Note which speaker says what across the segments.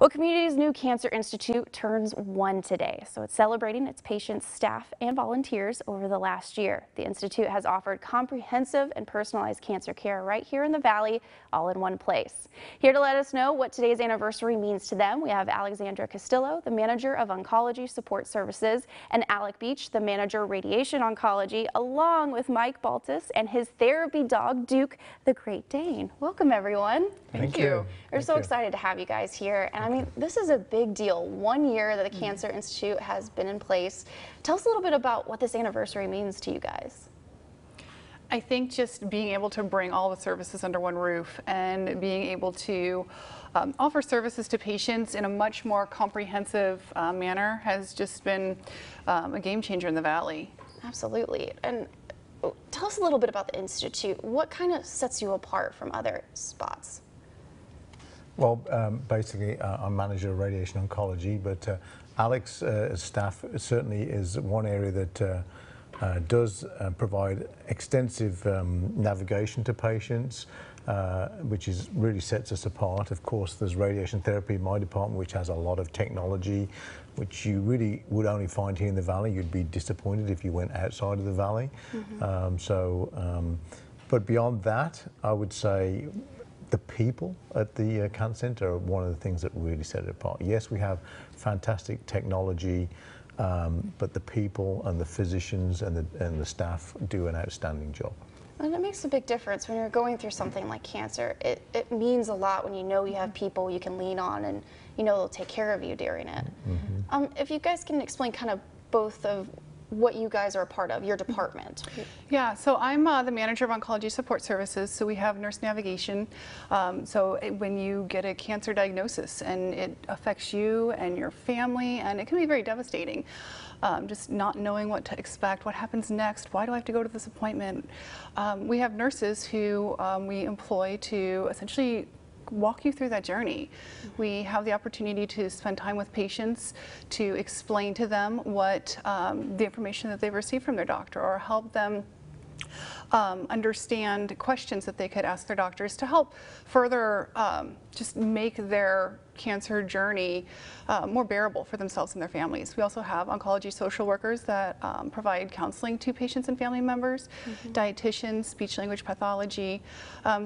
Speaker 1: Well, Community's new Cancer Institute turns 1 today, so it's celebrating its patients, staff, and volunteers over the last year. The Institute has offered comprehensive and personalized cancer care right here in the Valley, all in one place. Here to let us know what today's anniversary means to them, we have Alexandra Castillo, the Manager of Oncology Support Services, and Alec Beach, the Manager Radiation Oncology, along with Mike Baltus and his therapy dog, Duke, the Great Dane. Welcome, everyone.
Speaker 2: Thank you.
Speaker 1: We're so excited to have you guys here. And I mean, this is a big deal. 1 year that the Cancer Institute has been in place. Tell us a little bit about what this anniversary means to you guys.
Speaker 2: I think just being able to bring all the services under one roof and being able to offer services to patients in a much more comprehensive manner has just been a game changer in the Valley. Absolutely.
Speaker 1: And tell us a little bit about the Institute. What kind of sets you apart from other spots?
Speaker 3: Well, basically, I'm manager of radiation oncology, but Alex' staff certainly is one area that does provide extensive navigation to patients, which really sets us apart. Of course, there's radiation therapy in my department, which has a lot of technology, which you really would only find here in the Valley. You'd be disappointed if you went outside of the Valley. But beyond that, I would say the people at the Cancer Center are one of the things that really set it apart. Yes, we have fantastic technology, but the people and the physicians and the staff do an outstanding job.
Speaker 1: And it makes a big difference when you're going through something like cancer. It means a lot when you know you have people you can lean on and you know they'll take care of you during it. If you guys can explain kind of both of what you guys are a part of, your department.
Speaker 2: Yeah, so I'm the Manager of Oncology Support Services, so we have nurse navigation. When you get a cancer diagnosis and it affects you and your family, and it can be very devastating, just not knowing what to expect, what happens next, why do I have to go to this appointment? We have nurses who we employ to essentially walk you through that journey. We have the opportunity to spend time with patients to explain to them what the information that they've received from their doctor, or help them understand questions that they could ask their doctors to help further just make their cancer journey more bearable for themselves and their families. We also have oncology social workers that provide counseling to patients and family members, dietitians, speech language pathology.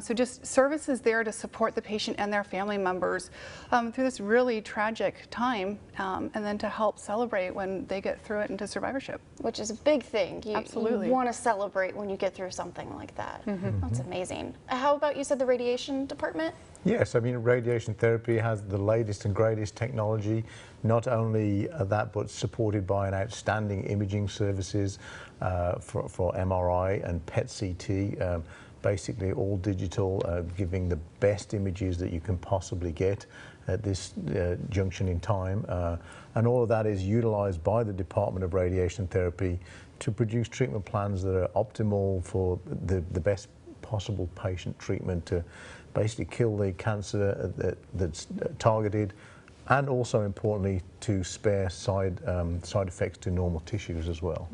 Speaker 2: So just services there to support the patient and their family members through this really tragic time, and then to help celebrate when they get through it into survivorship.
Speaker 1: Which is a big thing.
Speaker 2: Absolutely.
Speaker 1: You want to celebrate when you get through something like that. That's amazing. How about, you said, the radiation department?
Speaker 3: Yes, I mean, radiation therapy has the latest and greatest technology. Not only that, but supported by an outstanding imaging services for MRI and PET-CT, basically all digital, giving the best images that you can possibly get at this junction in time. And all of that is utilized by the Department of Radiation Therapy to produce treatment plans that are optimal for the best possible patient treatment to basically kill the cancer that's targeted, and also importantly to spare side effects to normal tissues as well.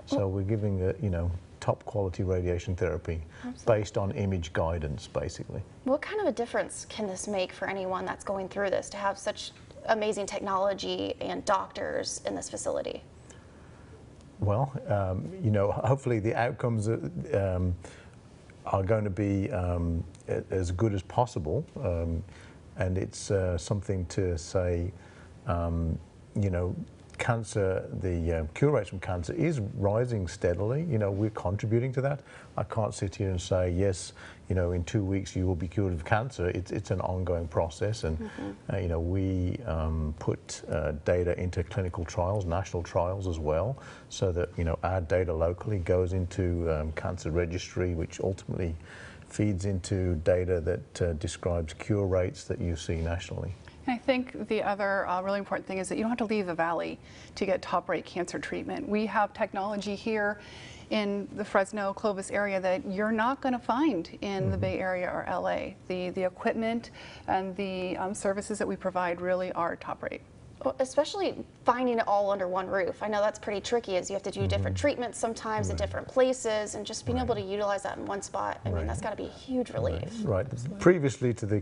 Speaker 3: So we're giving top quality radiation therapy based on image guidance, basically.
Speaker 1: What kind of a difference can this make for anyone that's going through this, to have such amazing technology and doctors in this facility?
Speaker 3: Well, hopefully the outcomes are going to be as good as possible, and it's something to say, cancer, the cure rates from cancer is rising steadily. We're contributing to that. I can't sit here and say, yes, in 2 weeks you will be cured of cancer. It's an ongoing process, and we put data into clinical trials, national trials as well, so that our data locally goes into cancer registry, which ultimately feeds into data that describes cure rates that you see nationally.
Speaker 2: I think the other really important thing is that you don't have to leave the Valley to get top-rate cancer treatment. We have technology here in the Fresno, Clovis area that you're not going to find in the Bay Area or LA. The equipment and the services that we provide really are top-rate.
Speaker 1: Well, especially finding it all under one roof. I know that's pretty tricky as you have to do different treatments sometimes at different places, and just being able to utilize that in one spot, I mean, that's got to be a huge relief.
Speaker 3: Right. Previously to the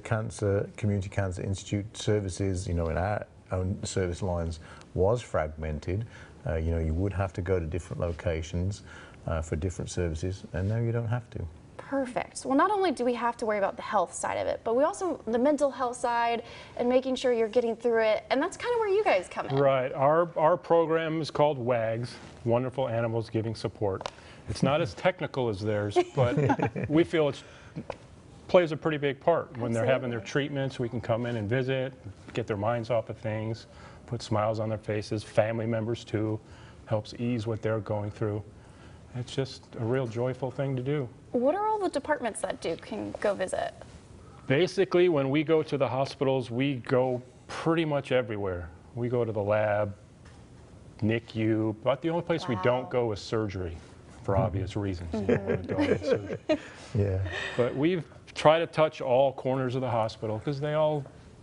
Speaker 3: Community Cancer Institute services, in our own service lines was fragmented. You would have to go to different locations for different services, and now you don't have to.
Speaker 1: Perfect. Well, not only do we have to worry about the health side of it, but we also the mental health side and making sure you're getting through it. And that's kind of where you guys come in.
Speaker 4: Right. Our program is called WAGS, Wonderful Animals Giving Support. It's not as technical as theirs, but we feel it plays a pretty big part. When they're having their treatments, we can come in and visit, get their minds off of things, put smiles on their faces, family members too, helps ease what they're going through. It's just a real joyful thing to do.
Speaker 1: What are all the departments that Duke can go visit?
Speaker 4: Basically, when we go to the hospitals, we go pretty much everywhere. We go to the lab, NICU, but the only place we don't go is surgery, for obvious reasons. You don't want to go to surgery.
Speaker 3: Yeah.
Speaker 4: But we've tried to touch all corners of the hospital because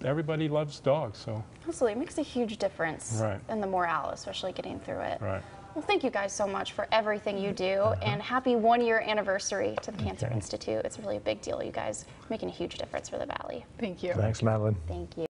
Speaker 4: everybody loves dogs. So.
Speaker 1: Absolutely, it makes a huge difference in the morale, especially getting through it.
Speaker 4: Right.
Speaker 1: Well, thank you guys so much for everything you do, and happy 1-year anniversary to the Cancer Institute. It's really a big deal. You guys making a huge difference for the Valley.
Speaker 2: Thank you.
Speaker 3: Thanks, Madeline.
Speaker 1: Thank you.